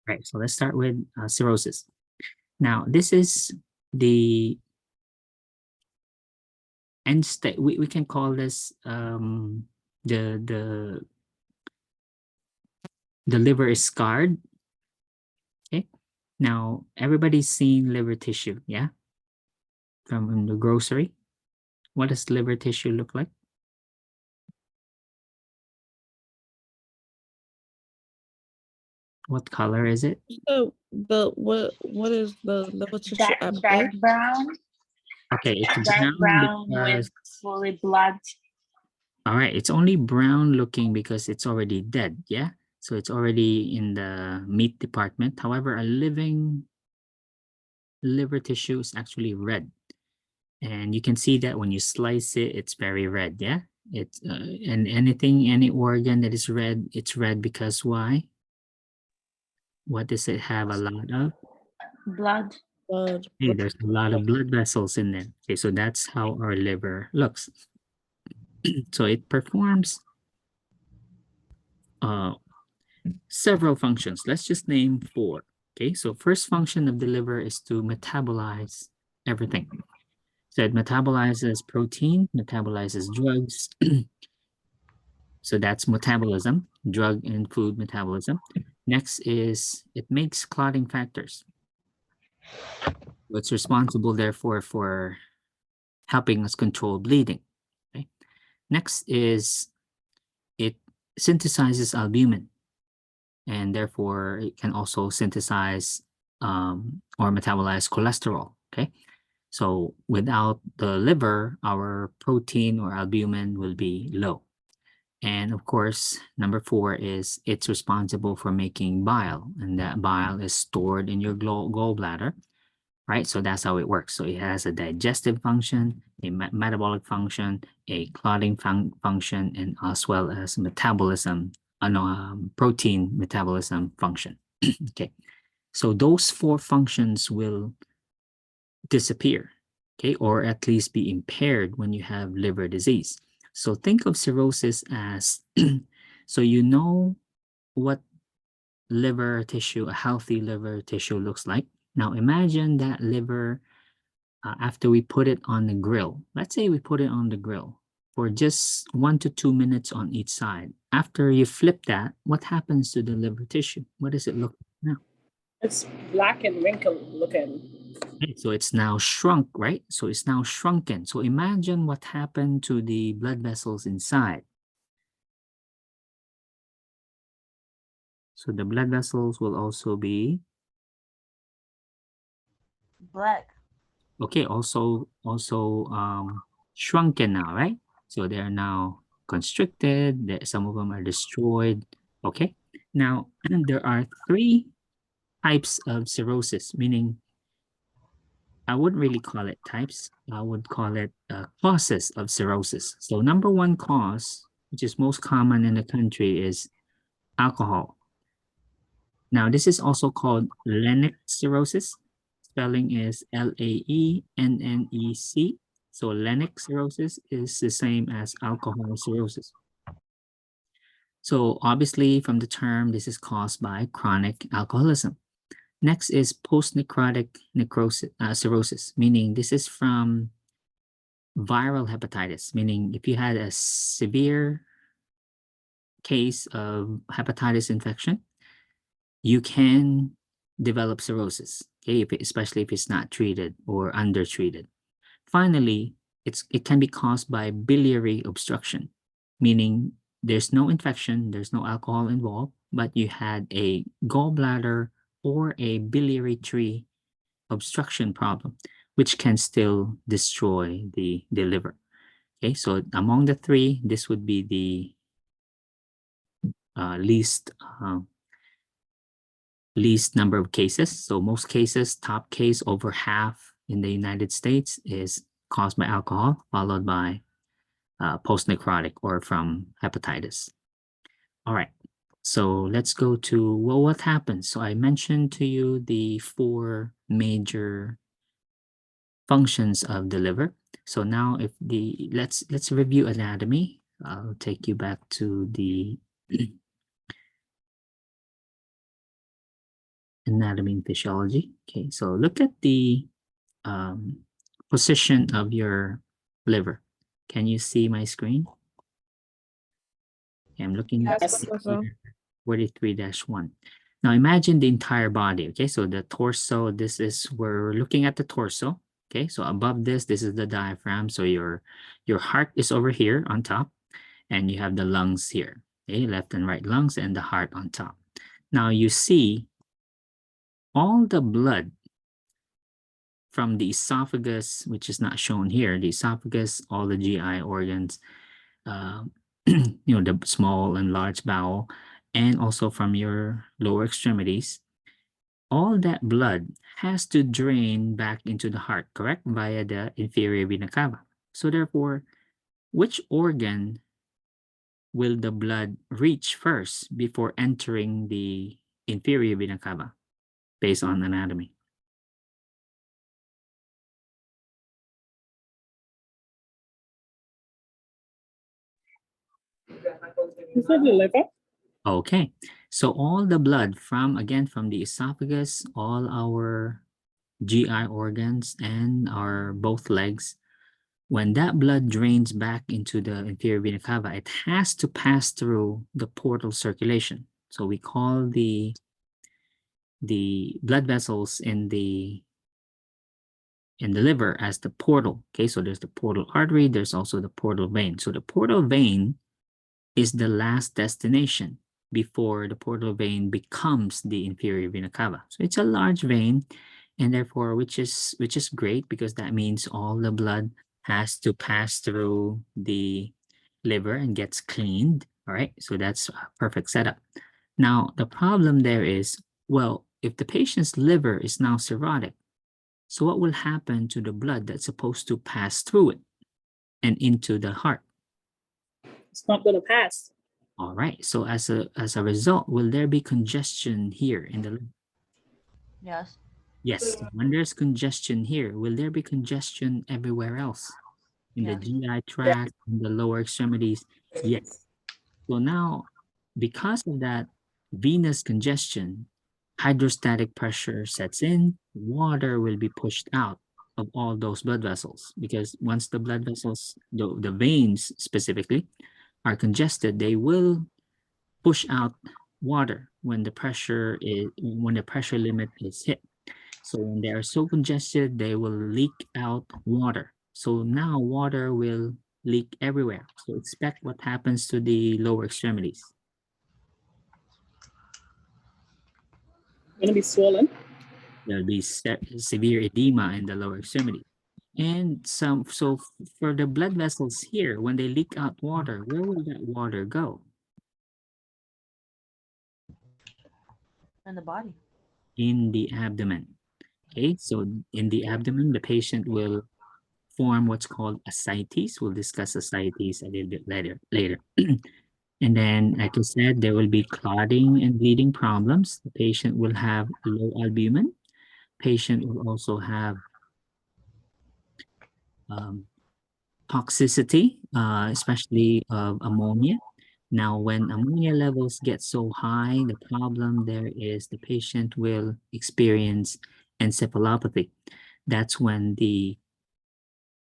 Right, so let's start with cirrhosis. Now, this is the end state. We can call this the liver is scarred. Okay. Now, everybody's seen liver tissue, yeah? From the grocery. What does liver tissue look like? What color is it? What is the liver tissue at Dark brown. Okay, it's Dark brown because, with fully blood. all right, it's only brown looking because it's already dead, yeah? So it's already in the meat department. However, a living liver tissue is actually red. And you can see that when you slice it, it's very red, yeah? It's and any organ that is red, it's red because why? What does it have a lot of? Blood. Hey, there's a lot of blood vessels in there. Okay, so that's how our liver looks. So it performs several functions. Let's just name 4. Okay, so first function of the liver is to metabolize everything. So it metabolizes protein, metabolizes drugs. So that's metabolism, drug and food metabolism. Next is it makes clotting factors. It's responsible, therefore, for helping us control bleeding. Okay? Next is it synthesizes albumin, and therefore it can also synthesize or metabolize cholesterol. Okay, so without the liver, our protein or albumin will be low. And of course, number 4 is it's responsible for making bile, and that bile is stored in your gallbladder, right? So that's how it works. So it has a digestive function, a metabolic function, a clotting function, and as well as metabolism, protein metabolism function. Okay, so those 4 functions will disappear, okay, or at least be impaired when you have liver disease. So think of cirrhosis as, so you know what liver tissue, a healthy liver tissue looks like. Now imagine that liver after we put it on the grill. Let's say we put it on the grill for just 1 to 2 minutes on each side. After you flip that, what happens to the liver tissue? What does it look like now? It's black and wrinkled looking. Okay, so it's now shrunk, right? So it's now shrunken. So imagine what happened to the blood vessels inside. So the blood vessels will also be Black. okay, also shrunken now, right? So they are now constricted. Some of them are destroyed. Okay. Now there are 3 types of cirrhosis, meaning I wouldn't really call it types. I would call it causes of cirrhosis. So number 1 cause, which is most common in the country, is alcohol. Now this is also called Lennox cirrhosis. Spelling is Laennec. So Lennox cirrhosis is the same as alcohol cirrhosis. So obviously from the term, this is caused by chronic alcoholism. Next is post-necrotic cirrhosis, meaning this is from viral hepatitis, meaning if you had a severe case of hepatitis infection, you can develop cirrhosis, okay, especially if it's not treated or undertreated. Finally, it can be caused by biliary obstruction, meaning there's no infection, there's no alcohol involved, but you had a gallbladder or a biliary tree obstruction problem, which can still destroy the liver. Okay, so among the 3, this would be the least number of cases. So most cases, top case, over half in the United States is caused by alcohol, followed by post-necrotic or from hepatitis. All right, so let's go to, well, what happens? So I mentioned to you the 4 major functions of the liver. So now if let's review anatomy. I'll take you back to the anatomy and physiology. Okay, so look at the position of your liver. Can you see my screen? Okay, I'm looking at Yes, Professor. 43-1. Now imagine the entire body. Okay, so the torso, we're looking at the torso. Okay, so above this is the diaphragm. So your heart is over here on top, and you have the lungs here. Okay, left and right lungs and the heart on top. Now you see all the blood from the esophagus, which is not shown here, the esophagus, all the GI organs, the small and large bowel, and also from your lower extremities, all that blood has to drain back into the heart, correct? Via the inferior vena cava. So therefore, which organ will the blood reach first before entering the inferior vena cava based on anatomy? You said the liver? Okay, so all the blood from the esophagus, all our GI organs and our both legs, when that blood drains back into the inferior vena cava, it has to pass through the portal circulation. So we call the blood vessels in the liver as the portal. Okay, so there's the portal artery, there's also the portal vein. So the portal vein is the last destination before the portal vein becomes the inferior vena cava. So it's a large vein, and therefore, which is great, because that means all the blood has to pass through the liver and gets cleaned. All right, so that's a perfect setup. Now, the problem there is, well, if the patient's liver is now cirrhotic, so what will happen to the blood that's supposed to pass through it and into the heart? It's not gonna pass. All right, so as a result, will there be congestion here in the liver? Yes. Yes, when there's congestion here, will there be congestion everywhere else? In the GI tract, in the lower extremities? Yes. So now, because of that venous congestion, hydrostatic pressure sets in, water will be pushed out of all those blood vessels, because once the blood vessels, the veins specifically, are congested, they will push out water when the pressure limit is hit. So when they are so congested, they will leak out water. So now water will leak everywhere. So expect what happens to the lower extremities. Gonna be swollen. There'll be severe edema in the lower extremity. And so for the blood vessels here, when they leak out water, where will that water go? In the body. In the abdomen. Okay, so in the abdomen, the patient will form what's called ascites. We'll discuss ascites a little bit later. And then, like I said, there will be clotting and bleeding problems. The patient will have low albumin. Patient will also have toxicity, especially of ammonia. Now, when ammonia levels get so high, the problem there is the patient will experience encephalopathy. That's when the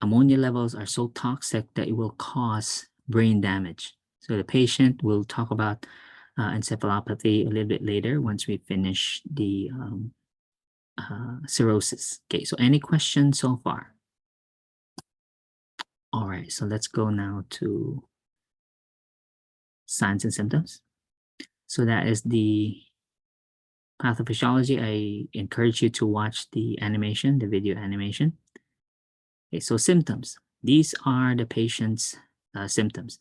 ammonia levels are so toxic that it will cause brain damage. So the patient will talk about encephalopathy a little bit later once we finish the cirrhosis. Okay, so any questions so far? All right, so let's go now to signs and symptoms. So that is the pathophysiology. I encourage you to watch the animation, the video animation. Okay, so symptoms. These are the patient's symptoms.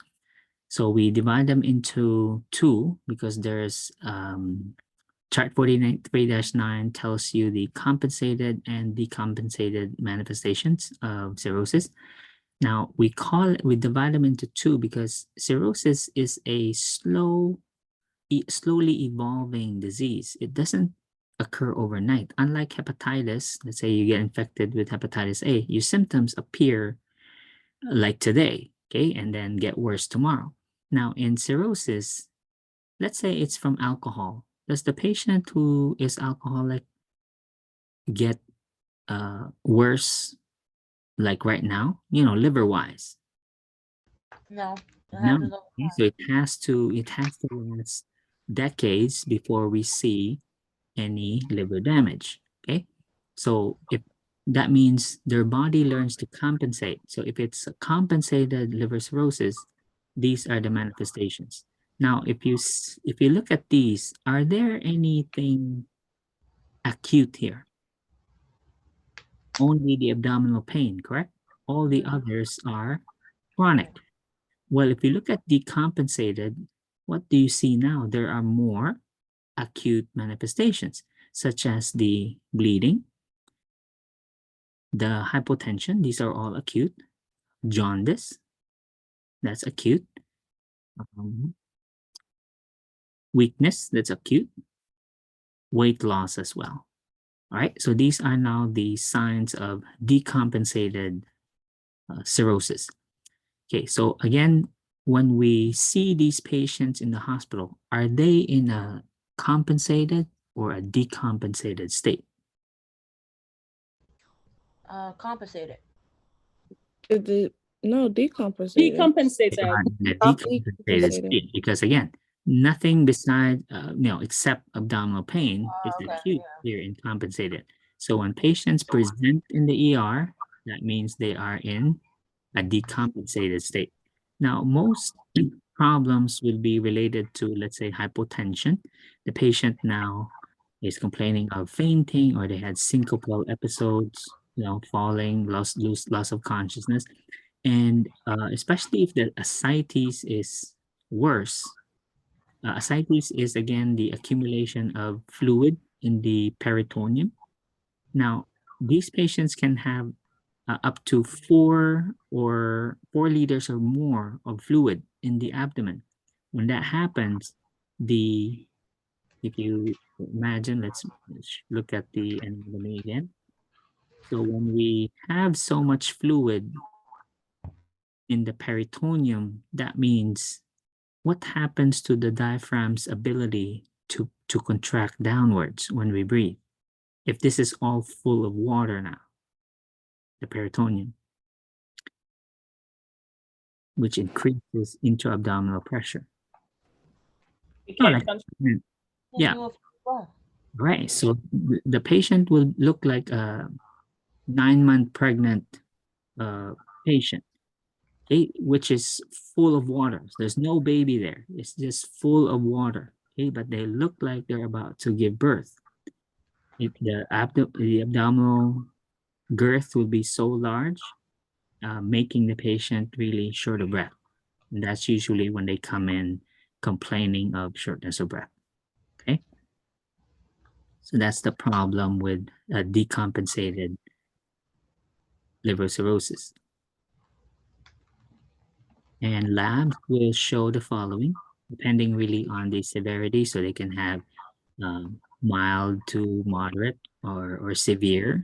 So we divide them into two because there's chart 43-9 tells you the compensated and decompensated manifestations of cirrhosis. Now we divide them into two because cirrhosis is a slowly evolving disease. It doesn't occur overnight. Unlike hepatitis, let's say you get infected with hepatitis A, your symptoms appear like today, okay, and then get worse tomorrow. Now in cirrhosis, let's say it's from alcohol. does the patient who is alcoholic get worse, like right now, liver wise? No. It No. happens all the Okay, time. so it has to last decades before we see any liver damage. Okay, so if that means their body learns to compensate. So if it's a compensated liver cirrhosis, these are the manifestations. Now, if you look at these, are there anything acute here? Only the abdominal pain, correct? All the Mhm. others are chronic. Well, if you look at decompensated, what do you see now? There are more acute manifestations, such as the bleeding, the hypotension, these are all acute. Jaundice, that's acute. Weakness, that's acute. Weight loss as well. All right, so these are now the signs of decompensated cirrhosis. Okay, so again, when we see these patients in the hospital, are they in a compensated or a decompensated state? Compensated. No, decompensated. They Decompensated. are in a Decompensated. decompensated state because again, nothing beside except abdominal pain is Okay. acute here in compensated. So when patients present in the ER, that means they are in a decompensated state. Now, most problems will be related to, let's say, hypotension. The patient now is complaining of fainting, or they had syncopal episodes, falling, loss of consciousness. And especially if the ascites is worse. Ascites is again the accumulation of fluid in the peritoneum. Now, these patients can have up to 4 liters or more of fluid in the abdomen. When that happens, if you imagine, let's look at the anatomy again. So when we have so much fluid in the peritoneum, that means what happens to the diaphragm's ability to contract downwards when we breathe? If this is all full of water now, the peritoneum, which increases intra-abdominal pressure. You Oh, can't like- mm, Yeah. You will well. Right. So the patient will look like a 9-month pregnant patient, okay, which is full of water. There's no baby there. It's just full of water. Okay, but they look like they're about to give birth. The abdominal girth will be so large, making the patient really short of breath. And that's usually when they come in complaining of shortness of breath. Okay. So that's the problem with decompensated liver cirrhosis. And labs will show the following, depending really on the severity. So they can have mild to moderate or severe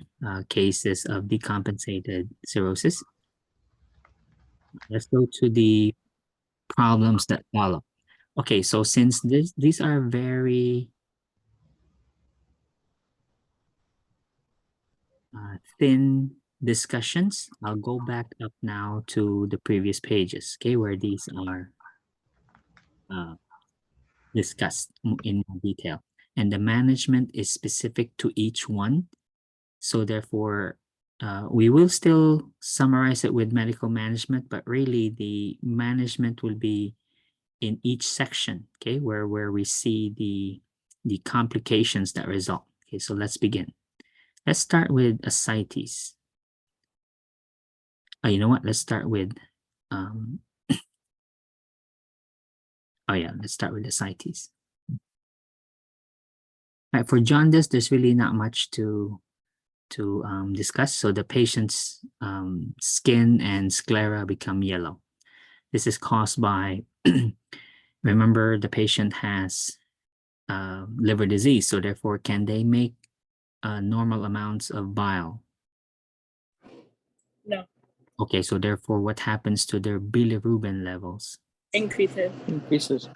cases of decompensated cirrhosis. Let's go to the problems that follow. Okay, so since these are very thin discussions, I'll go back up now to the previous pages, okay, where these are discussed in more detail. And the management is specific to each one. So therefore, we will still summarize it with medical management, but really the management will be in each section, okay, where we see the complications that result. Okay, so let's begin. Let's start with ascites. Oh, you know what? Let's start with, oh yeah, let's start with ascites. Right, for jaundice, there's really not much to discuss. So the patient's skin and sclera become yellow. This is caused by, remember, the patient has liver disease. So therefore, can they make normal amounts of bile? No. Okay, so therefore, what happens to their bilirubin levels? Increases. Increases.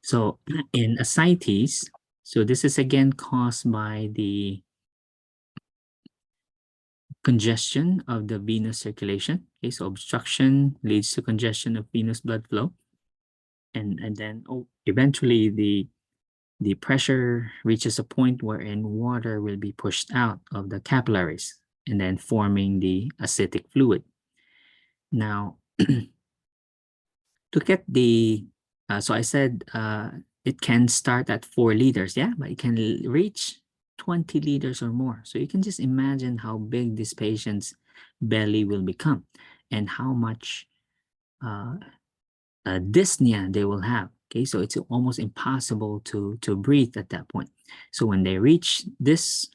So in ascites, so this is again caused by the congestion of the venous circulation. Okay, so obstruction leads to congestion of venous blood flow. And then eventually the pressure reaches a point wherein water will be pushed out of the capillaries and then forming the ascitic fluid. Now, to get the, so I said it can start at 4 liters, yeah, but it can reach 20 liters or more. So you can just imagine how big this patient's belly will become and how much dyspnea they will have. Okay, so it's almost impossible to breathe at that point. So when they reach this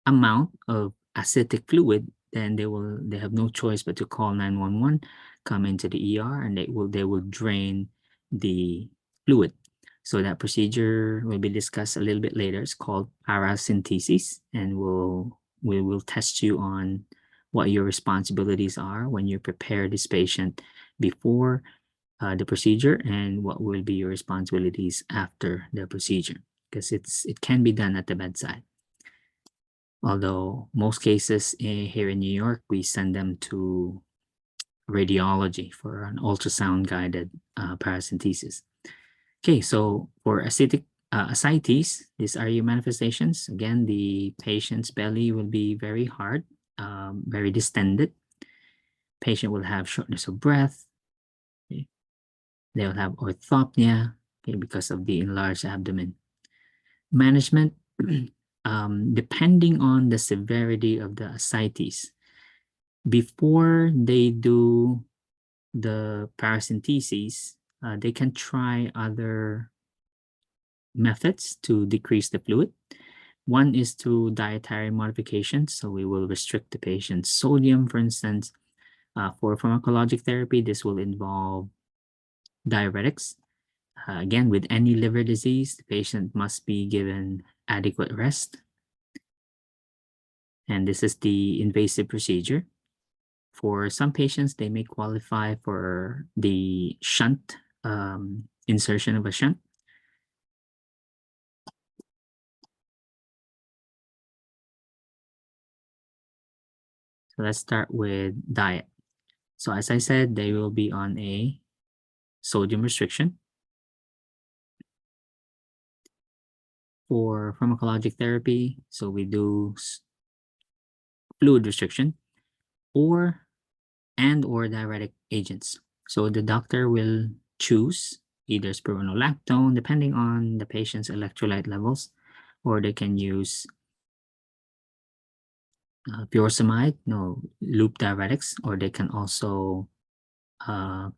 amount of ascitic fluid, then they have no choice but to call 911, come into the ER, and they will drain the fluid. So that procedure will be discussed a little bit later. It's called paracentesis, and we will test you on what your responsibilities are when you prepare this patient before the procedure and what will be your responsibilities after the procedure, because it can be done at the bedside. Although most cases here in New York, we send them to radiology for an ultrasound guided paracentesis. Okay, so for ascites, these are your manifestations. Again, the patient's belly will be very hard, very distended. Patient will have shortness of breath. Okay. They will have orthopnea, okay, because of the enlarged abdomen. Management, depending on the severity of the ascites, before they do the paracentesis, they can try other methods to decrease the fluid. One is through dietary modifications. So we will restrict the patient's sodium, for instance. For pharmacologic therapy, this will involve diuretics. Again, with any liver disease, the patient must be given adequate rest. And this is the invasive procedure. For some patients, they may qualify for the shunt, insertion of a shunt. So let's start with diet. So as I said, they will be on a sodium restriction. For pharmacologic therapy, so we do fluid restriction or diuretic agents. So the doctor will choose either spironolactone, depending on the patient's electrolyte levels, or they can use furosemide, loop diuretics, or they can also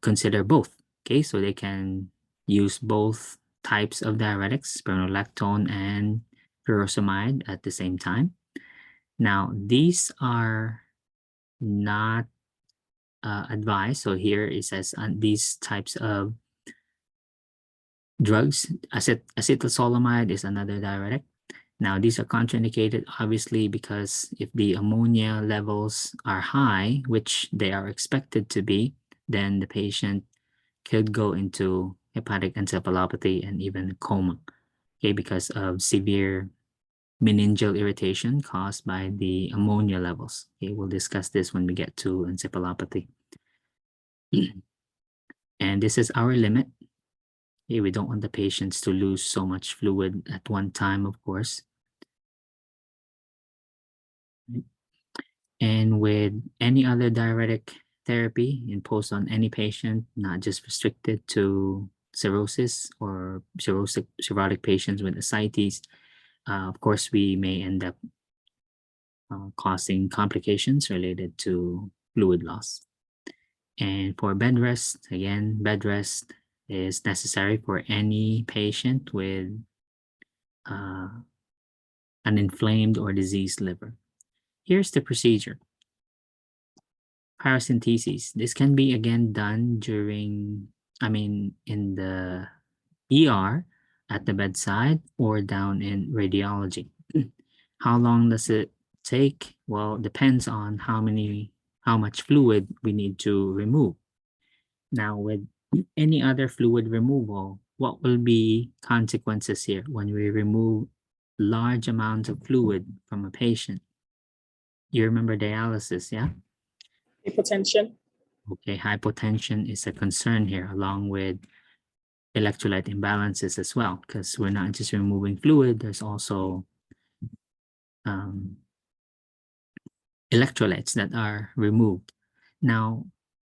consider both. Okay, so they can use both types of diuretics, spironolactone and furosemide at the same time. Now, these are not advised. So here it says these types of drugs, acetylcholine is another diuretic. Now, these are contraindicated, obviously, because if the ammonia levels are high, which they are expected to be, then the patient could go into hepatic encephalopathy and even coma, okay, because of severe meningeal irritation caused by the ammonia levels. Okay, we'll discuss this when we get to encephalopathy. And this is our limit. Okay, we don't want the patients to lose so much fluid at one time, of course. And with any other diuretic therapy imposed on any patient, not just restricted to cirrhosis or cirrhotic patients with ascites, of course, we may end up causing complications related to fluid loss. And for bed rest, again, bed rest is necessary for any patient with an inflamed or diseased liver. Here's the procedure. Paracentesis. This can be again done in the ER at the bedside or down in radiology. How long does it take? Well, it depends on how much fluid we need to remove. Now, with any other fluid removal, what will be consequences here when we remove large amounts of fluid from a patient? You remember dialysis, yeah? Hypotension. Okay, hypotension is a concern here, along with electrolyte imbalances as well, because we're not just removing fluid, there's also electrolytes that are removed. Now,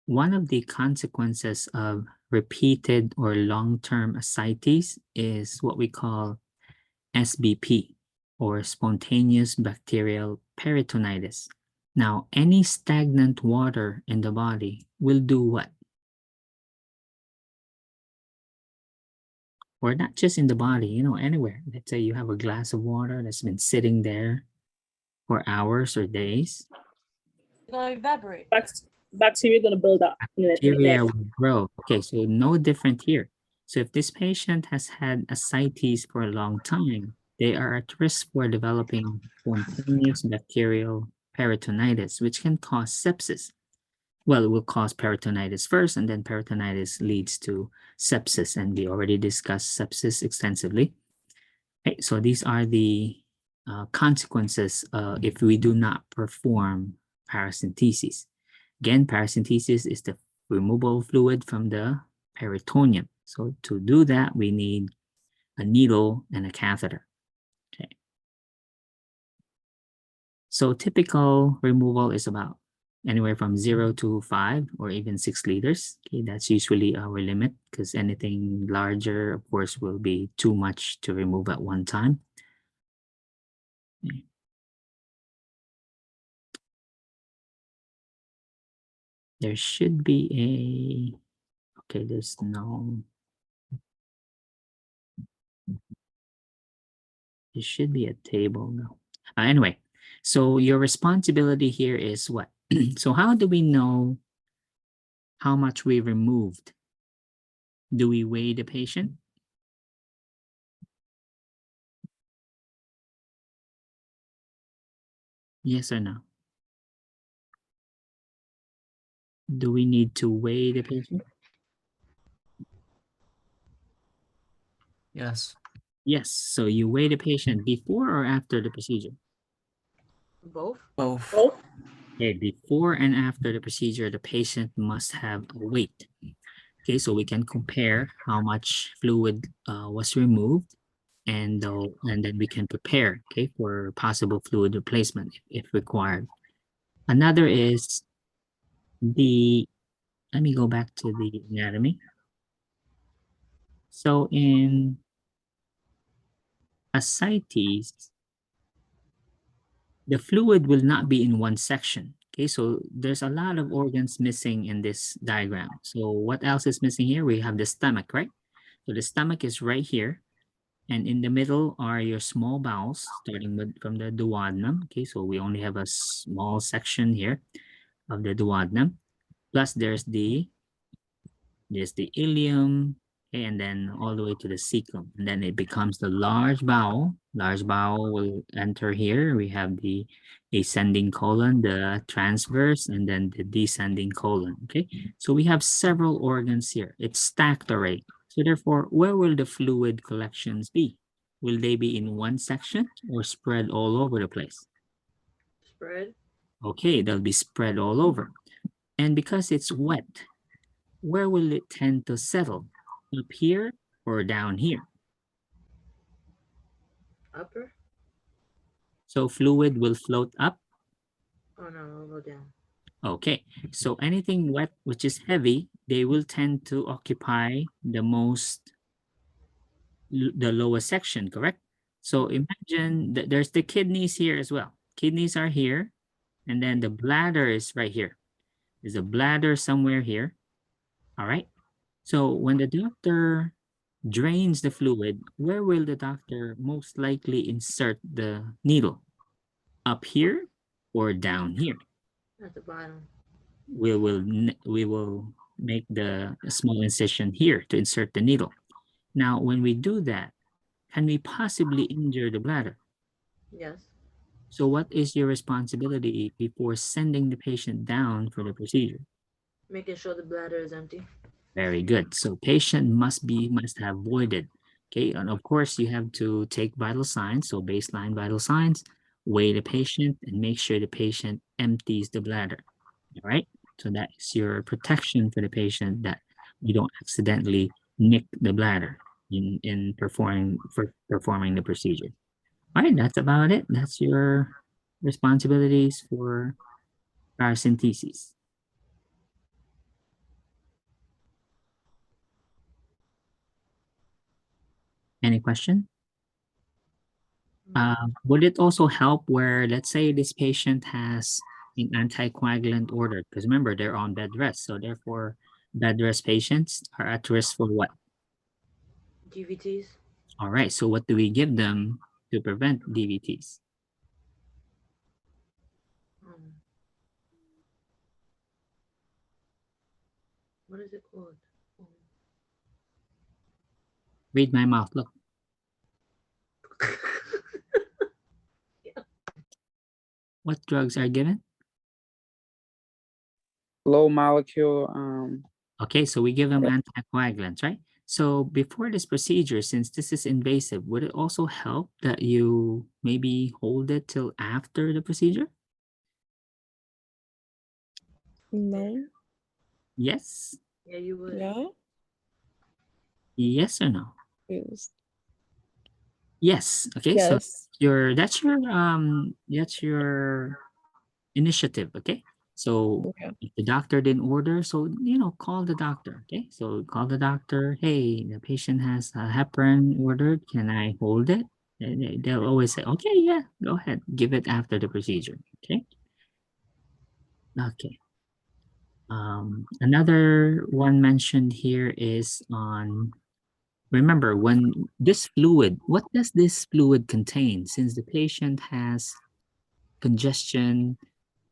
one of the consequences of repeated or long-term ascites is what we call SBP, or spontaneous bacterial peritonitis. Now, any stagnant water in the body will do what? Or not just in the body, you know, anywhere. Let's say you have a glass of water that's been sitting there for hours or days. It's gonna evaporate. Bacteria gonna build up in the Bacteria neck. will grow. Okay, so no different here. So if this patient has had ascites for a long time, they are at risk for developing spontaneous bacterial peritonitis, which can cause sepsis. Well, it will cause peritonitis first, and then peritonitis leads to sepsis, and we already discussed sepsis extensively. Okay, so these are the consequences if we do not perform paracentesis. Again, paracentesis is the removal of fluid from the peritoneum. So to do that, we need a needle and a catheter. Okay. So typical removal is about anywhere from 0 to 5 or even 6 liters. Okay, that's usually our limit, because anything larger, of course, will be too much to remove at one time. Okay. There should be a, okay, there's no, there should be a table now. Anyway, so your responsibility here is what? So how do we know how much we removed? Do we weigh the patient? Yes or no? Do we need to weigh the patient? Yes. Yes, so you weigh the patient before or after the procedure? Both. Both. Oh, Okay, before and after the procedure, the patient must have a weight. Okay, so we can compare how much fluid was removed, and then we can prepare, okay, for possible fluid replacement if required. Another is let me go back to the anatomy. So in ascites, the fluid will not be in one section. Okay, so there's a lot of organs missing in this diagram. So what else is missing here? We have the stomach, right? So the stomach is right here. And in the middle are your small bowels, starting from the duodenum. Okay, so we only have a small section here of the duodenum. Plus there's the ileum, okay, and then all the way to the cecum. And then it becomes the large bowel. Large bowel will enter here. We have the ascending colon, the transverse, and then the descending colon. Okay, so we have several organs here. It's stacked array. So therefore, where will the fluid collections be? Will they be in one section or spread all over the place? Spread. Okay, they'll be spread all over. And because it's wet, where will it tend to settle? Up here or down here? Upper. So fluid will float up. Oh no, it'll go down. Okay, so anything wet which is heavy, they will tend to occupy the lowest section, correct? So imagine that there's the kidneys here as well. Kidneys are here, and then the bladder is right here. There's a bladder somewhere here. All right. So when the doctor drains the fluid, where will the doctor most likely insert the needle? Up here or down here? At the bottom. We will make the small incision here to insert the needle. Now, when we do that, can we possibly injure the bladder? Yes. So what is your responsibility before sending the patient down for the procedure? Making sure the bladder is empty. Very good. So patient must have voided. Okay, and of course you have to take vital signs. So baseline vital signs, weigh the patient and make sure the patient empties the bladder. All right. So that is your protection for the patient that you don't accidentally nick the bladder in performing the procedure. All right, that's about it. That's your responsibilities for paracentesis. Any question? Would it also help where, let's say this patient has an anticoagulant ordered? Because remember, they're on bed rest. So therefore, bed rest patients are at risk for what? DVTs. All right, so what do we give them to prevent DVTs? What is it called? Read my mouth, look. What drugs are given? Low molecule, Okay, so we give them anticoagulants, right? So before this procedure, since this is invasive, would it also help that you maybe hold it till after the procedure? No. Yes? Yeah, you would. Yeah. Yes or no? Yes. Yes. Okay, so Yes. that's your initiative, okay? So Okay. if the doctor didn't order, so call the doctor, okay? So call the doctor, hey, the patient has a heparin ordered, can I hold it? They'll always say, okay, yeah, go ahead, give it after the procedure, okay? Okay. Another one mentioned here is on, remember, when this fluid, what does this fluid contain? Since the patient has congestion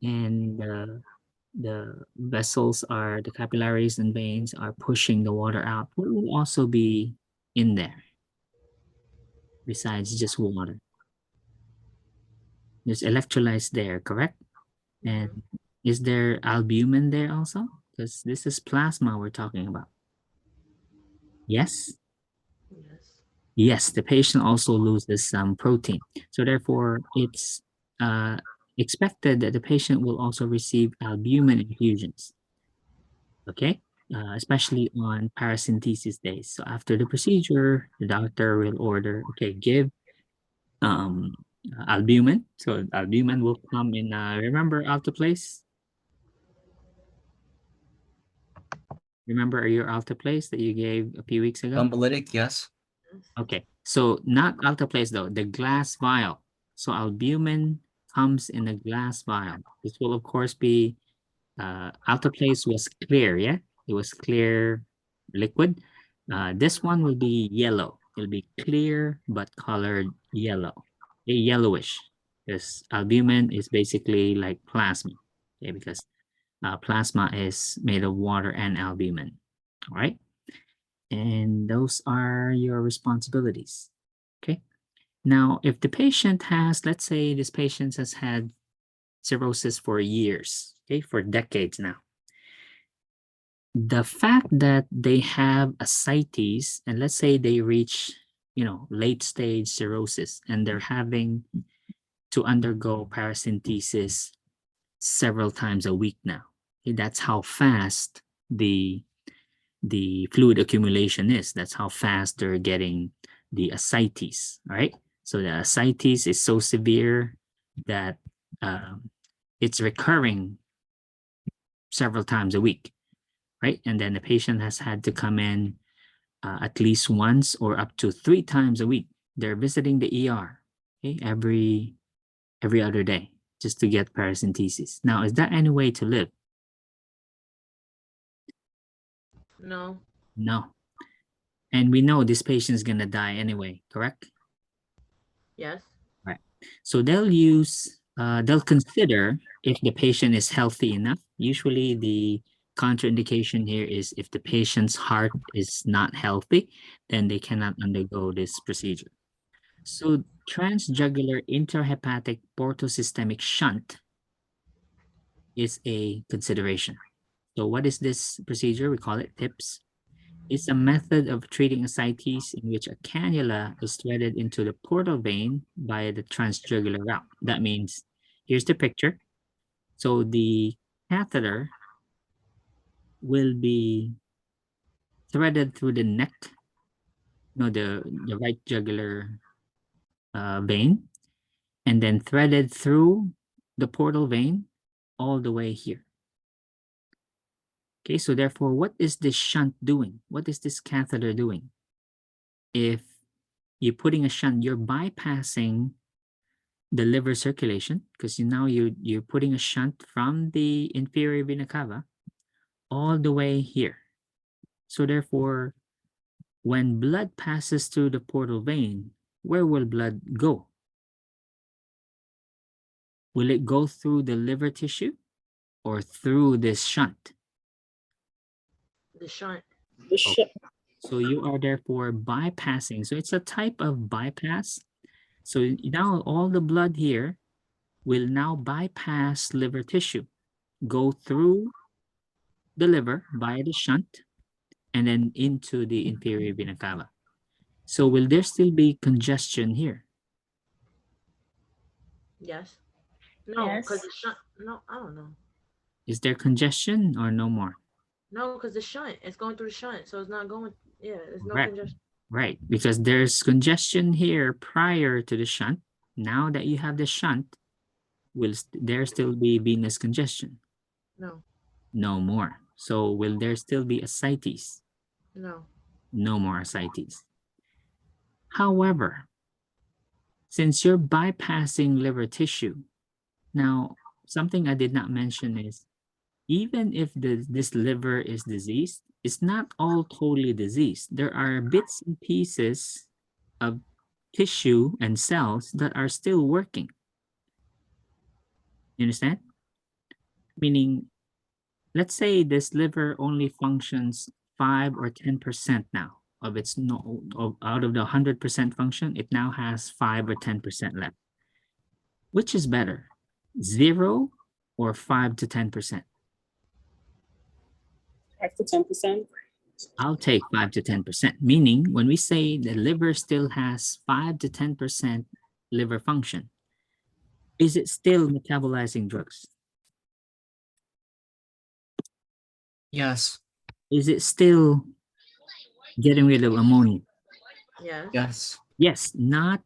and the vessels are, the capillaries and veins are pushing the water out, what will also be in there besides just water? There's electrolytes there, correct? And is there albumin there also? Because this is plasma we're talking about. Yes? Yes. Yes, the patient also loses some protein. So therefore, it's expected that the patient will also receive albumin infusions. Okay? Especially on paracentesis days. So after the procedure, the doctor will order, okay, give albumin. So albumin will come in, remember alteplase? Remember your alteplase that you gave a few weeks ago? Thrombolytic, yes. Okay, so not alteplase though, the glass vial. So albumin comes in a glass vial. This will of course be, alteplase was clear, yeah? It was clear liquid. This one will be yellow. It'll be clear but colored yellow, yellowish. Because albumin is basically like plasma, okay? Because plasma is made of water and albumin, all right? And those are your responsibilities, okay? Now, if the patient has, let's say this patient has had cirrhosis for years, okay, for decades now. The fact that they have ascites, and let's say they reach, late stage cirrhosis, and they're having to undergo paracentesis several times a week now. Okay, that's how fast the fluid accumulation is. That's how fast they're getting the ascites, right? So the ascites is so severe that it's recurring several times a week, right? And then the patient has had to come in at least once or up to 3 times a week. They're visiting the ER, okay, every other day just to get paracentesis. Now, is that any way to live? No. No. And we know this patient is going to die anyway, correct? Yes. Right. So they'll consider if the patient is healthy enough. Usually the contraindication here is if the patient's heart is not healthy, then they cannot undergo this procedure. So transjugular intrahepatic portosystemic shunt is a consideration. So what is this procedure? We call it TIPS. is a method of treating ascites in which a cannula is threaded into the portal vein via the transjugular route. That means, here's the picture. So the catheter will be threaded through the neck, the right jugular vein, and then threaded through the portal vein all the way here. Okay, so therefore, what is this shunt doing? What is this catheter doing? If you're putting a shunt, you're bypassing the liver circulation, because now you're putting a shunt from the inferior vena cava all the way here. So therefore, when blood passes through the portal vein, where will blood go? Will it go through the liver tissue or through this shunt? The shunt. The sh- So you are therefore bypassing. So it's a type of bypass. So now all the blood here will now bypass liver tissue, go through the liver via the shunt, and then into the inferior vena cava. So will there still be congestion here? Yes. No, Yes. because the shunt. No, I don't know. Is there congestion or no more? No, because the shunt, it's going through the shunt, so it's not going. Yeah, there's no Right. congestion. Right, because there's congestion here prior to the shunt. Now that you have the shunt, will there still be venous congestion? No, No more. So will there still be ascites? no. No more ascites. However, since you're bypassing liver tissue, now something I did not mention is, even if this liver is diseased, it's not all totally diseased. There are bits and pieces of tissue and cells that are still working. You understand? Meaning, let's say this liver only functions 5 or 10% now of its out of the 100% function, it now has 5 or 10% left. Which is better, 0 or 5 to 10%? 5 to 10%. I'll take 5 to 10%, meaning when we say the liver still has 5 to 10% liver function, is it still metabolizing drugs? Yes. Is it still getting rid of ammonia? Yes. Yes. Yes, not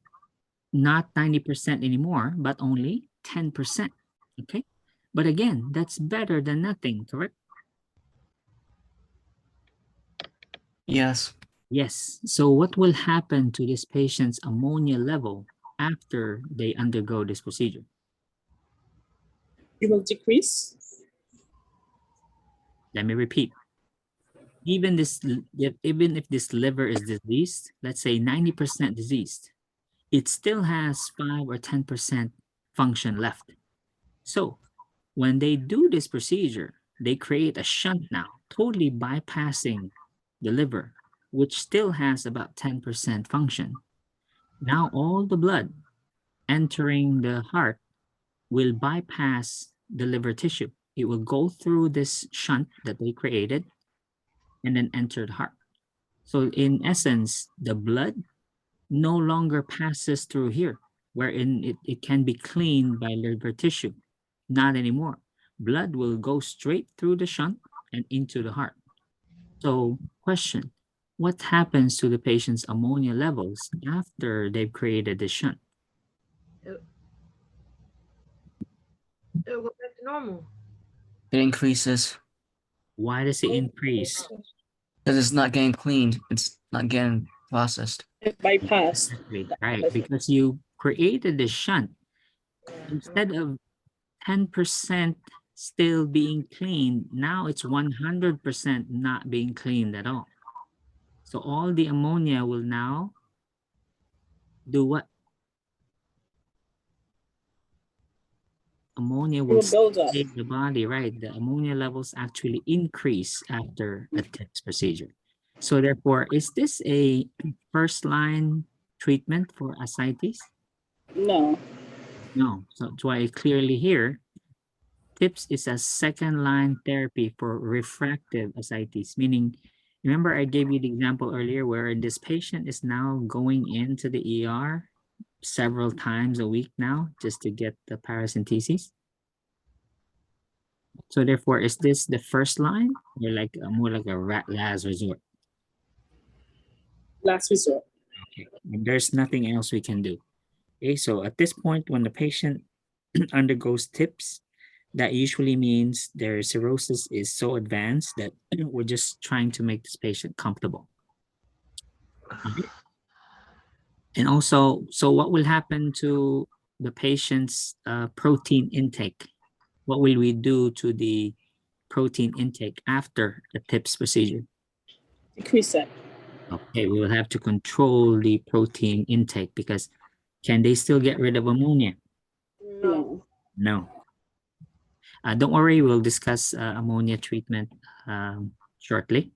90% anymore, but only 10%. Okay. But again, that's better than nothing, correct? Yes. Yes. So what will happen to this patient's ammonia level after they undergo this procedure? It will decrease. Let me repeat. Even if this liver is diseased, let's say 90% diseased, it still has 5 or 10% function left. So when they do this procedure, they create a shunt now, totally bypassing the liver, which still has about 10% function. Now all the blood entering the heart will bypass the liver tissue. It will go through this shunt that they created and then enter the heart. So in essence, the blood no longer passes through here, wherein it can be cleaned by liver tissue. Not anymore. Blood will go straight through the shunt and into the heart. So question, what happens to the patient's ammonia levels after they've created the shunt? It'll go back to normal. It increases Why does it increase? because it's not getting cleaned. It's not getting processed. It bypassed. Right, because you created the shunt. Instead of 10% still being cleaned, now it's 100% not being cleaned at all. So all the ammonia will now do what? Ammonia It will will build up. stay in the body, right? The ammonia levels actually increase after a TIPS procedure. So therefore, is this a first-line treatment for ascites? No. No. So that's why clearly here, TIPS is a second-line therapy for refractive ascites, meaning Remember, I gave you the example earlier where this patient is now going into the ER several times a week now just to get the paracentesis. So therefore, is this the first line or like more like a last resort? Last resort. Okay, and there's nothing else we can do. Okay, so at this point, when the patient undergoes TIPS, that usually means their cirrhosis is so advanced that we're just trying to make this patient comfortable. Okay. And also, so what will happen to the patient's protein intake? What will we do to the protein intake after the TIPS procedure? Decrease it. Okay, we will have to control the protein intake because can they still get rid of ammonia? No. No. Don't worry, we'll discuss ammonia treatment shortly.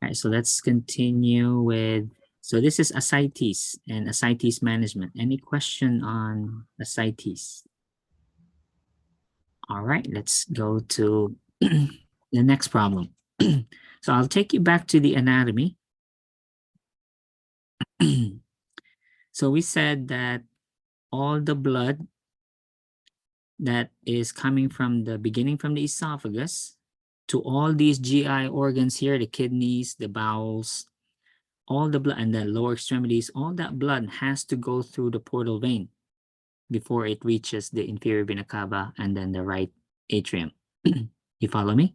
All right, so let's continue with, so this is ascites and ascites management. Any question on ascites? All right, let's go to the next problem. So I'll take you back to the anatomy. So we said that all the blood that is coming from the beginning from the esophagus to all these GI organs here, the kidneys, the bowels, all the blood and the lower extremities, all that blood has to go through the portal vein before it reaches the inferior vena cava and then the right atrium. You follow me?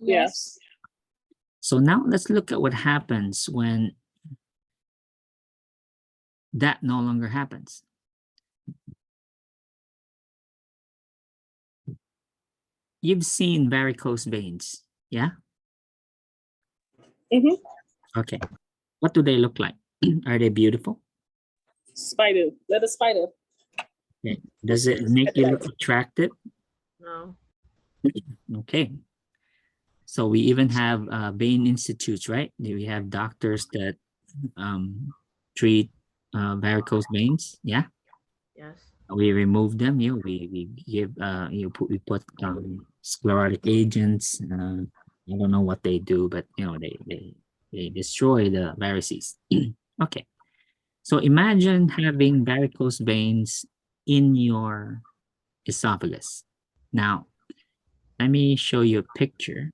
Yes. So now let's look at what happens when that no longer happens. You've seen varicose veins, yeah? Mm-hmm. Okay. What do they look like? Are they beautiful? Spider. Let a spider. Okay. Does it make you look attractive? No. Okay. So we even have vein institutes, right? We have doctors that treat varicose veins. Yeah, Yes. we remove them. You know, we give we put sclerotic agents. I don't know what they do, but you know they destroy the varices. Okay, so imagine having varicose veins in your esophagus. Now, let me show you a picture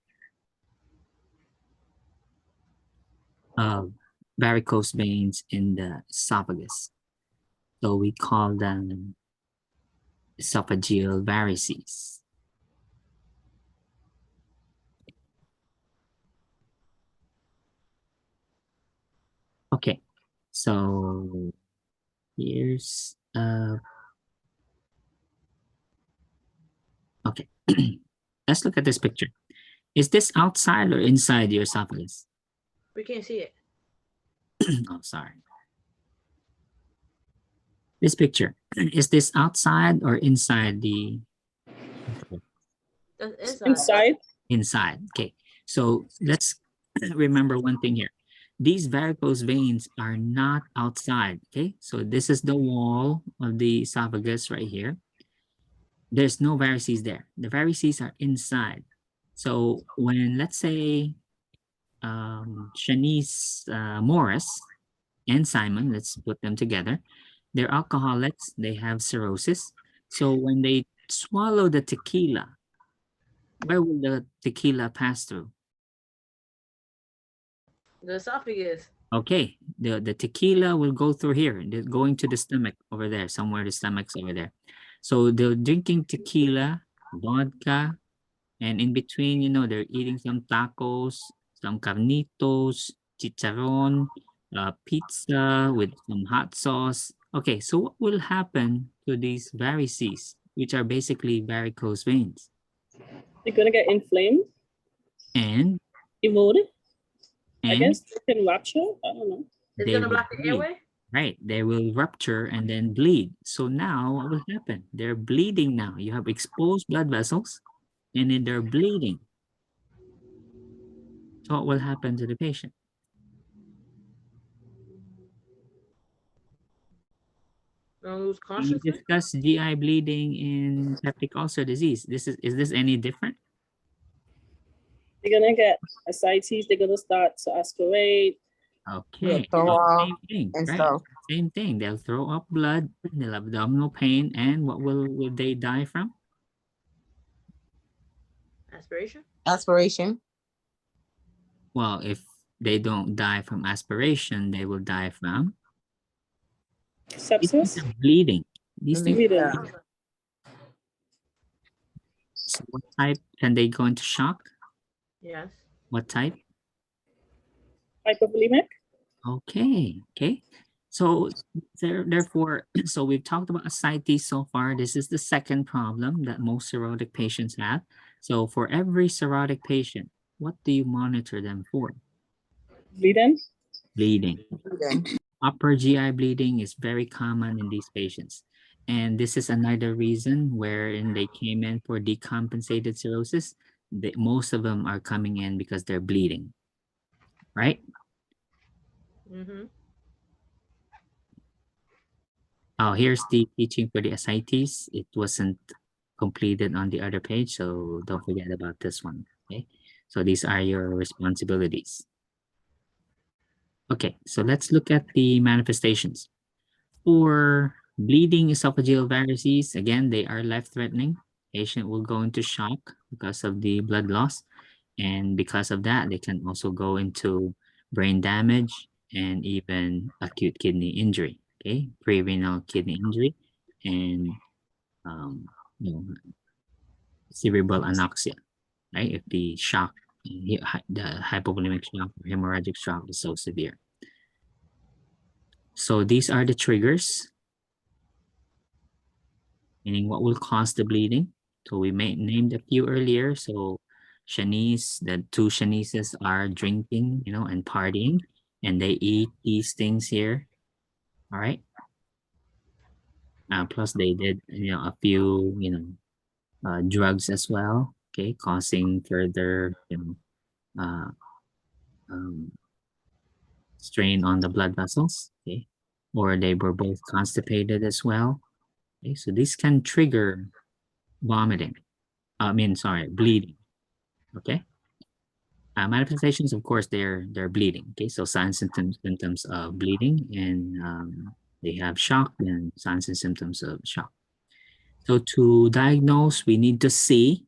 of varicose veins in the esophagus. So we call them esophageal varices. Okay, so here's okay. Let's look at this picture. Is this outside or inside your esophagus? We can't see it. Oh, sorry. This picture, is this outside or inside the That's inside. Inside. inside? Okay, so let's remember one thing here. These varicose veins are not outside, okay? So this is the wall of the esophagus right here. There's no varices there. The varices are inside. So when, let's say, Shanice Morris and Simon, let's put them together, they're alcoholics, they have cirrhosis. So when they swallow the tequila, where will the tequila pass through? The esophagus. Okay, the tequila will go through here, going to the stomach over there, somewhere the stomach's over there. So they're drinking tequila, vodka, and in between, you know, they're eating some tacos, some carnitos, chicharron, pizza with some hot sauce. Okay, so what will happen to these varices, which are basically varicose veins? They're gonna get inflamed, And eroded. I and guess they can rupture. I don't know. It's they gonna will block the bleed. airway. Right, they will rupture and then bleed. So now what will happen? They're bleeding now. You have exposed blood vessels and then they're bleeding. So what will happen to the patient? Gonna lose We consciousness. discussed GI bleeding in septic ulcer disease. Is this any different? They're gonna get ascites. They're gonna start to aspirate. Okay, throw so up same thing, and right? stuff. Same thing. They'll throw up blood, they'll have abdominal pain, and what will they die from? Aspiration. Aspiration. Well, if they don't die from aspiration, they will die from these things Sepsis. are bleeding. These things. Bleeding. Yeah. So what type can they go into shock? Yes. What type? Hypovolemic. Okay, okay. So therefore, so we've talked about ascites so far. This is the second problem that most cirrhotic patients have. So for every cirrhotic patient, what do you monitor them for? Bleeding. Bleeding. Then Upper GI bleeding is very common in these patients. And this is another reason wherein they came in for decompensated cirrhosis. Most of them are coming in because they're bleeding, right? Mm-hmm. Oh, here's the teaching for the ascites. It wasn't completed on the other page, so don't forget about this one, okay? So these are your responsibilities. Okay, so let's look at the manifestations. For bleeding esophageal varices, again, they are life-threatening. Patient will go into shock because of the blood loss. And because of that, they can also go into brain damage and even acute kidney injury, okay? Prerenal kidney injury and you know, cerebral anoxia, right? If the shock, the hypovolemic shock or hemorrhagic shock is so severe. So these are the triggers, meaning what will cause the bleeding. So we named a few earlier. So Shanice, the two Shanices are drinking, and partying, and they eat these things here. All right. Plus they did, a few, drugs as well. Okay, causing further, strain on the blood vessels. Okay, or they were both constipated as well. Okay, so this can trigger vomiting. Bleeding. Okay. Manifestations, of course, they're bleeding. Okay, so signs and symptoms of bleeding, and they have shock and signs and symptoms of shock. So to diagnose, we need to see.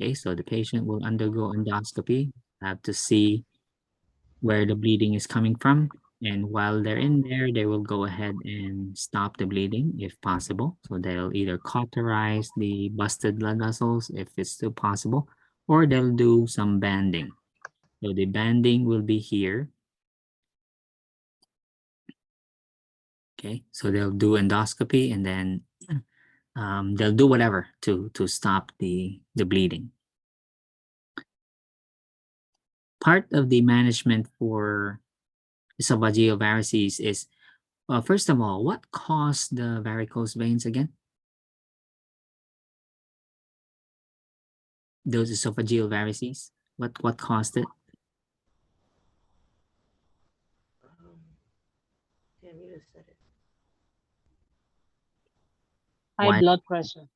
Okay, so the patient will undergo endoscopy, have to see where the bleeding is coming from. And while they're in there, they will go ahead and stop the bleeding if possible. So they'll either cauterize the busted blood vessels if it's still possible, or they'll do some banding. So the banding will be here. Okay, so they'll do endoscopy and then they'll do whatever to stop the bleeding. Part of the management for esophageal varices is, first of all, what caused the varicose veins again? Those esophageal varices, what caused it? Damn, you just said it. Why? High blood pressure.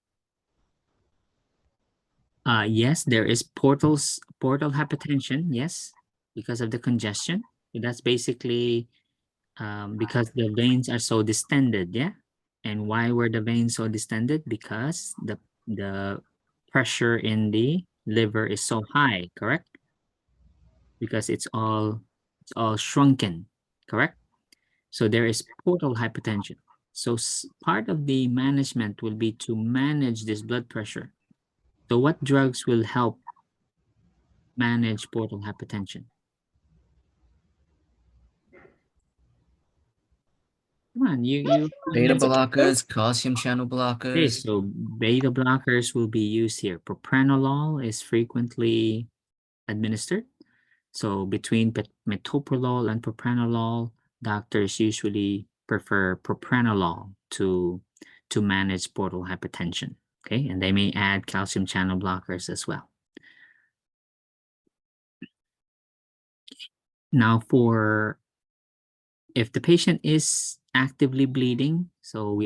Yes, there is portal hypertension, yes, because of the congestion. So that's basically because the veins are so distended, yeah? And why were the veins so distended? Because the pressure in the liver is so high, correct? Because it's all shrunken, correct? So there is portal hypertension. So part of the management will be to manage this blood pressure. So what drugs will help manage portal hypertension? Come on, you Beta It's a blockers, calcium channel Okay, blockers. so beta blockers will be used here. Propranolol is frequently administered. So between metoprolol and propranolol, doctors usually prefer propranolol to manage portal hypertension. Okay, and they may add calcium channel blockers as well. Now if the patient is actively bleeding. So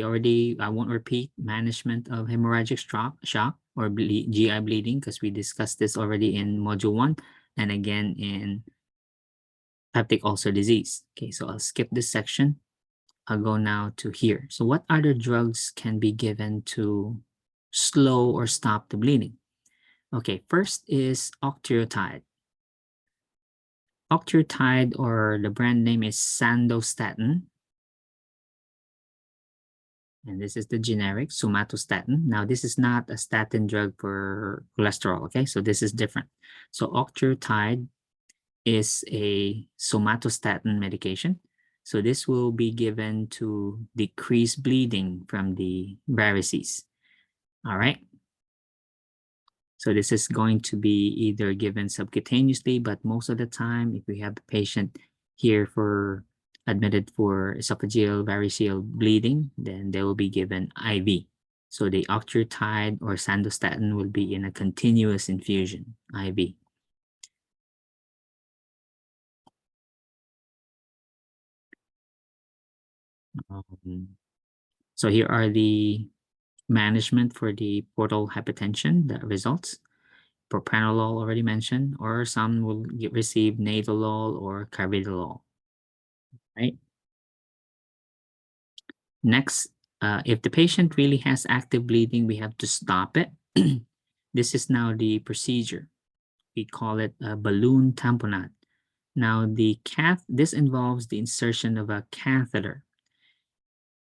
I won't repeat management of hemorrhagic shock or GI bleeding because we discussed this already in module 1 and again in peptic ulcer disease. Okay, so I'll skip this section. I'll go now to here. So what other drugs can be given to slow or stop the bleeding? Okay, first is octreotide. Octreotide, or the brand name is Sandostatin. And this is the generic somatostatin. Now, this is not a statin drug for cholesterol, okay? So this is different. So octreotide is a somatostatin medication. So this will be given to decrease bleeding from the varices. All right. So this is going to be either given subcutaneously, but most of the time, if we have the patient here admitted for esophageal variceal bleeding, then they will be given IV. So the octreotide or sandostatin will be in a continuous infusion, IV. So here are the management for the portal hypertension, the results. Propranolol already mentioned, or some will receive nadolol or carvedilol, right? Next, if the patient really has active bleeding, we have to stop it. This is now the procedure. We call it a balloon tamponade. Now, this involves the insertion of a catheter.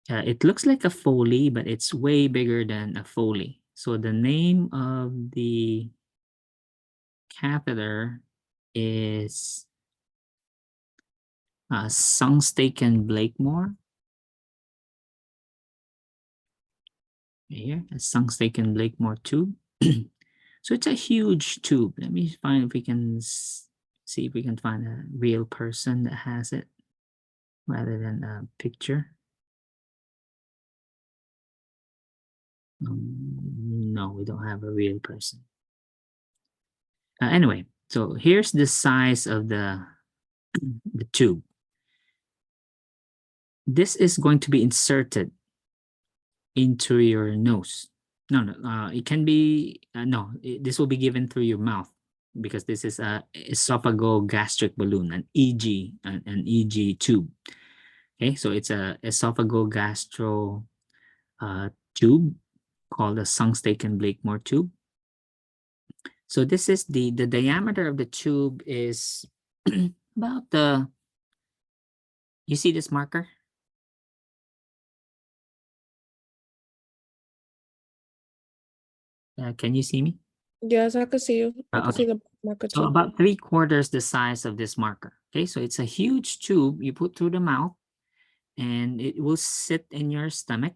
It looks like a Foley, but it's way bigger than a Foley. So the name of the catheter is Sungstaken Blakemore. Here, a Sungstaken Blakemore tube. So it's a huge tube. Let me find if we can see if we can find a real person that has it rather than a picture. No, we don't have a real person. Anyway, so here's the size of the tube. This is going to be inserted into your nose. No, it can be, this will be given through your mouth because this is a esophagogastric balloon, an EG tube. Okay, so it's a esophagogastro tube called a Sungstaken Blakemore tube. So this is the diameter of the tube is about you see this marker? Can you see me? Yes, I could see you. I could Okay. see the marker So too. about 3/4 the size of this marker. Okay, so it's a huge tube you put through the mouth and it will sit in your stomach.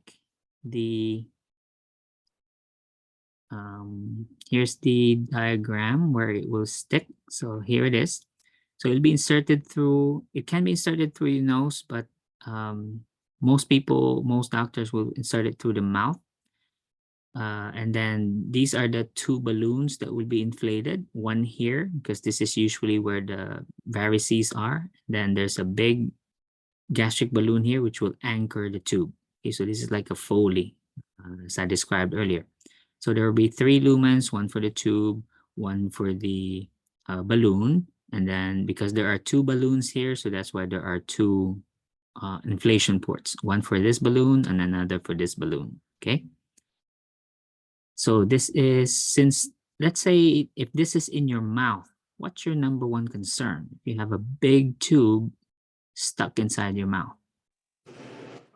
Here's the diagram where it will stick. So here it is. So it'll be inserted through, it can be inserted through your nose, but most doctors will insert it through the mouth. And then these are the two balloons that will be inflated. One here, because this is usually where the varices are. Then there's a big gastric balloon here, which will anchor the tube. Okay, so this is like a Foley, as I described earlier. So there will be 3 lumens, one for the tube, one for the balloon. And then because there are 2 balloons here, so that's why there are 2 inflation ports, one for this balloon and another for this balloon, okay? So this is, since, let's say if this is in your mouth, what's your number one concern? If you have a big tube stuck inside your mouth.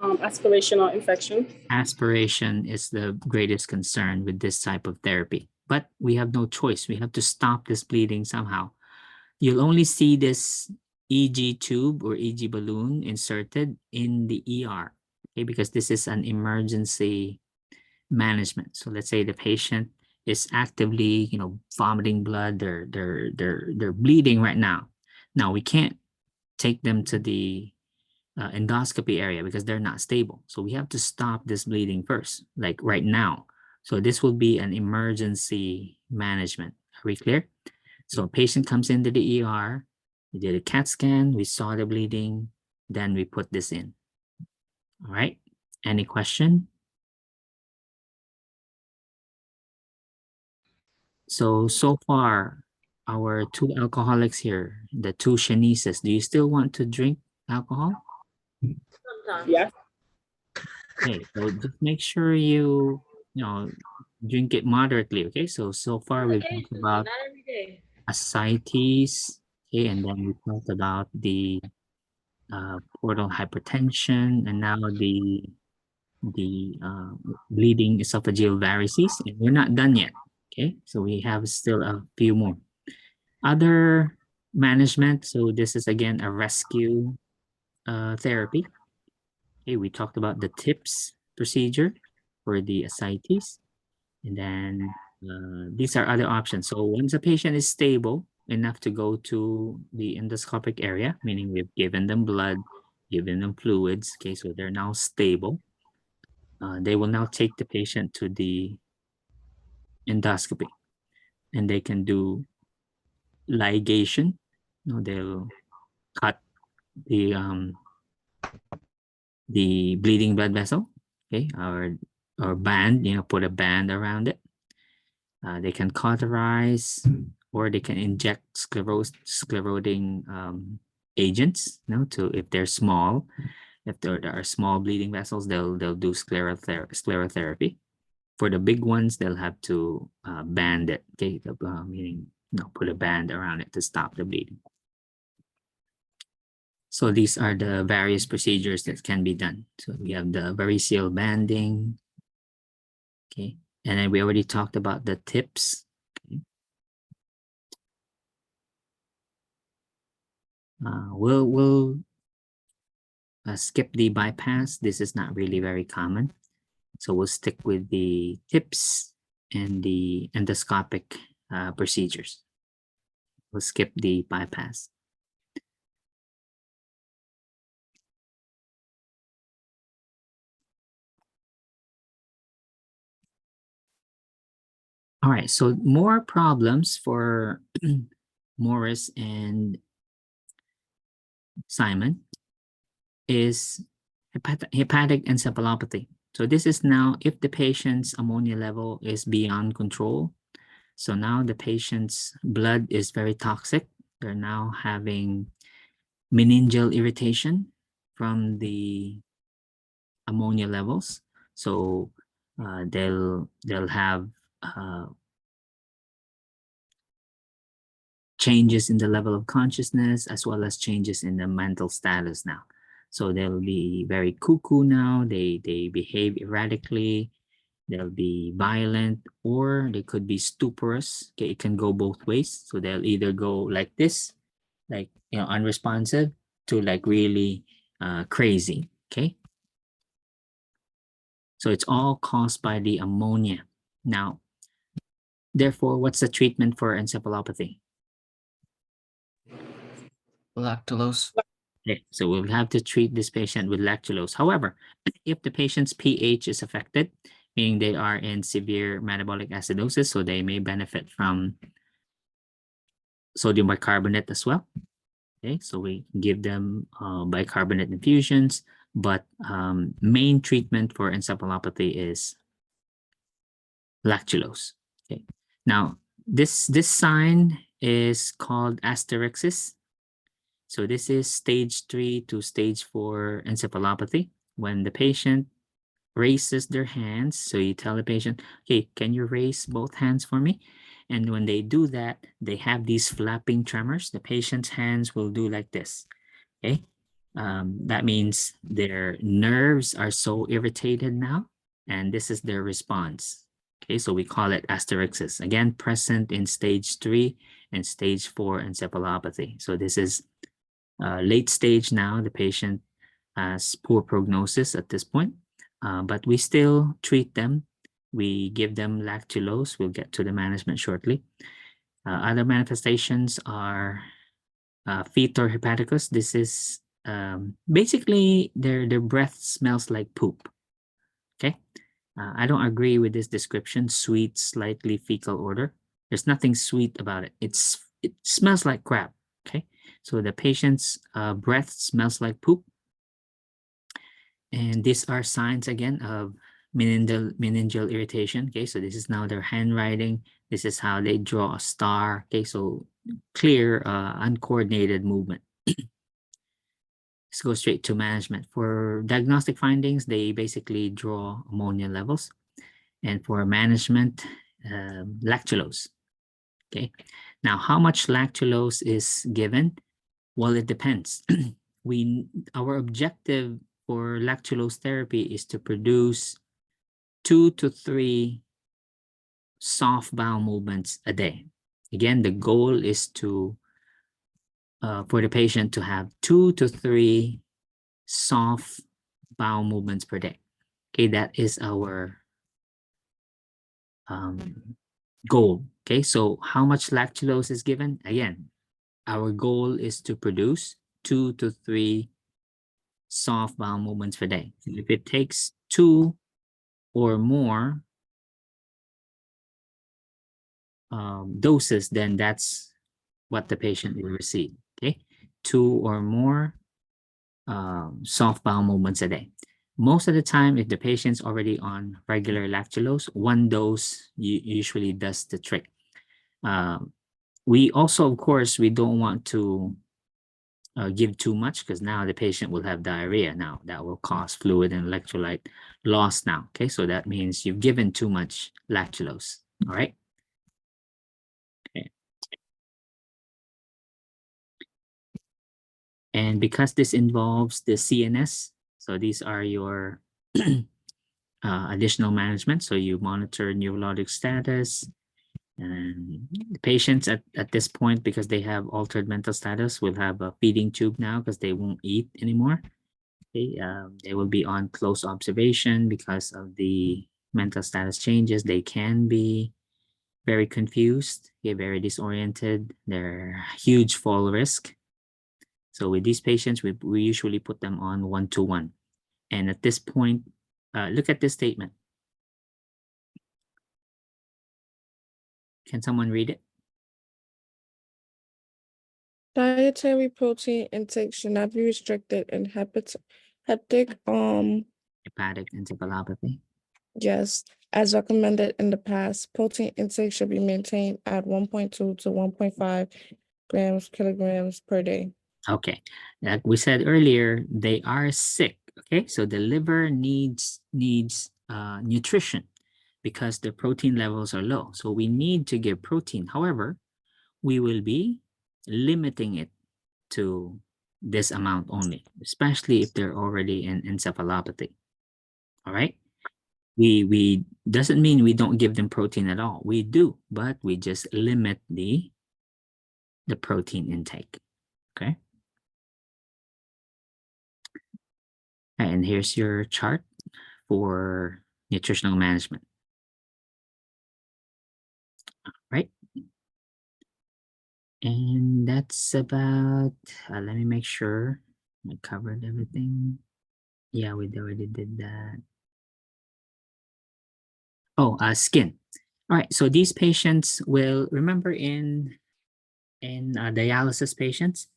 Aspiration or infection. Aspiration is the greatest concern with this type of therapy, but we have no choice. We have to stop this bleeding somehow. You'll only see this EG tube or EG balloon inserted in the ER, okay, because this is an emergency management. So let's say the patient is actively, vomiting blood, they're bleeding right now. Now we can't take them to the endoscopy area because they're not stable. So we have to stop this bleeding first, like right now. So this will be an emergency management. Are we clear? So a patient comes into the ER, we did a CAT scan, we saw the bleeding, then we put this in. All right. Any question? So far, our two alcoholics here, the two Shanices, do you still want to drink alcohol? Sometimes. Yes. Okay, so just make sure you know, drink it moderately, okay? So far we've talked Occasionally, about not every day. ascites, okay, and then we talked about the portal hypertension, and now the bleeding esophageal varices, and we're not done yet, okay? So we have still a few more. Other management, so this is again a rescue therapy. Okay, we talked about the TIPS procedure for the ascites, and then these are other options. So once a patient is stable enough to go to the endoscopic area, meaning we've given them blood, given them fluids, okay, so they're now stable. They will now take the patient to the endoscopy, and they can do ligation. They'll cut the bleeding blood vessel, okay, or band, put a band around it. They can cauterize, or they can inject sclerosing agents, to if they're small. If there are small bleeding vessels, they'll do sclerotherapy. For the big ones, they'll have to band it, okay, meaning put a band around it to stop the bleeding. So these are the various procedures that can be done. So we have the variceal banding, okay, and then we already talked about the TIPS. Okay. We'll skip the bypass. This is not really very common. So we'll stick with the TIPS and the endoscopic procedures. We'll skip the bypass. All right, so more problems for Morris and Simon is hepatic encephalopathy. So this is now if the patient's ammonia level is beyond control. So now the patient's blood is very toxic. They're now having meningeal irritation from the ammonia levels. So they'll have changes in the level of consciousness as well as changes in the mental status now. So they'll be very cuckoo now. They behave erratically. They'll be violent, or they could be stuporous. Okay, it can go both ways. So they'll either go like this, like unresponsive, to like really crazy. Okay. So it's all caused by the ammonia. Now, therefore, what's the treatment for encephalopathy? Lactulose. Okay, so we'll have to treat this patient with lactulose. However, if the patient's pH is affected, meaning they are in severe metabolic acidosis, so they may benefit from sodium bicarbonate as well. Okay, so we give them bicarbonate infusions, but main treatment for encephalopathy is lactulose. Okay, now this sign is called asterixis. So this is stage 3 to stage 4 encephalopathy. When the patient raises their hands, so you tell the patient, okay, can you raise both hands for me? And when they do that, they have these flapping tremors. The patient's hands will do like this, okay? That means their nerves are so irritated now, and this is their response. Okay, so we call it asterixis. Again, present in stage 3 and stage 4 encephalopathy. So this is late stage now. The patient has poor prognosis at this point, but we still treat them. We give them lactulose. We'll get to the management shortly. Other manifestations are fetor hepaticus. This is basically their breath smells like poop. Okay, I don't agree with this description. Sweet, slightly fecal odor. There's nothing sweet about it. It smells like crap. Okay, so the patient's breath smells like poop. And these are signs again of meningeal irritation. Okay, so this is now their handwriting. This is how they draw a star. Okay, so clear, uncoordinated movement. Let's go straight to management. For diagnostic findings, they basically draw ammonia levels. And for management, lactulose. Okay, now how much lactulose is given? Well, it depends. Our objective for lactulose therapy is to produce 2 to 3 soft bowel movements a day. Again, the goal is to for the patient to have 2 to 3 soft bowel movements per day. Okay, that is our goal. Okay, so how much lactulose is given? Again, our goal is to produce 2 to 3 soft bowel movements per day. If it takes 2 or more doses, then that's what the patient will receive. Okay, 2 or more soft bowel movements a day. Most of the time, if the patient's already on regular lactulose, 1 dose usually does the trick. We also, of course, we don't want to give too much because now the patient will have diarrhea. Now that will cause fluid and electrolyte loss now. Okay, so that means you've given too much lactulose. All right. Okay. And because this involves the CNS, so these are your additional management. So you monitor neurologic status. And the patients at this point, because they have altered mental status, will have a feeding tube now because they won't eat anymore. Okay, they will be on close observation because of the mental status changes. They can be very confused, okay, very disoriented. They're huge fall risk. So with these patients, we usually put them on 1-to-1. And at this point, look at this statement. Can someone read it? Dietary protein intake should not be restricted in hepatic, Hepatic encephalopathy. yes, as recommended in the past. Protein intake should be maintained at 1.2 to 1.5 kilograms per day. Okay, like we said earlier, they are sick. Okay, so the liver needs nutrition because the protein levels are low. So we need to give protein. However, we will be limiting it to this amount only, especially if they're already in encephalopathy. All right. We doesn't mean we don't give them protein at all. We do, but we just limit the protein intake. Okay. And here's your chart for nutritional management. Right. And that's about, let me make sure I covered everything. Yeah, we already did that. Oh, skin. All right, so these patients will, remember in dialysis patients,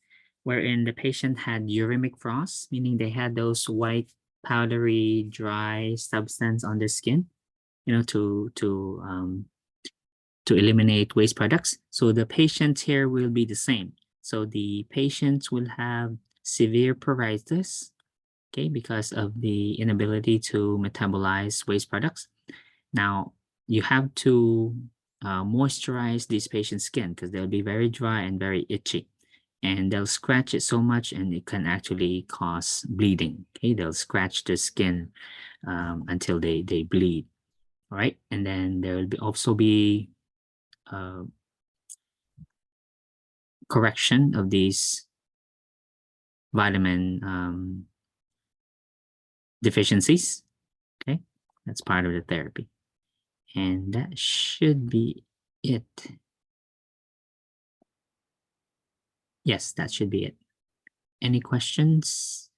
wherein the patient had uremic frost, meaning they had those white, powdery, dry substance on their skin, you know, to eliminate waste products. So the patients here will be the same. So the patients will have severe pruritus, okay, because of the inability to metabolize waste products. Now, you have to moisturize these patients' skin because they'll be very dry and very itchy. And they'll scratch it so much and it can actually cause bleeding. Okay, they'll scratch the skin until they bleed. All right, and then there will also be correction of these vitamin deficiencies. Okay, that's part of the therapy. And that should be it. Yes, that should be it. Any questions?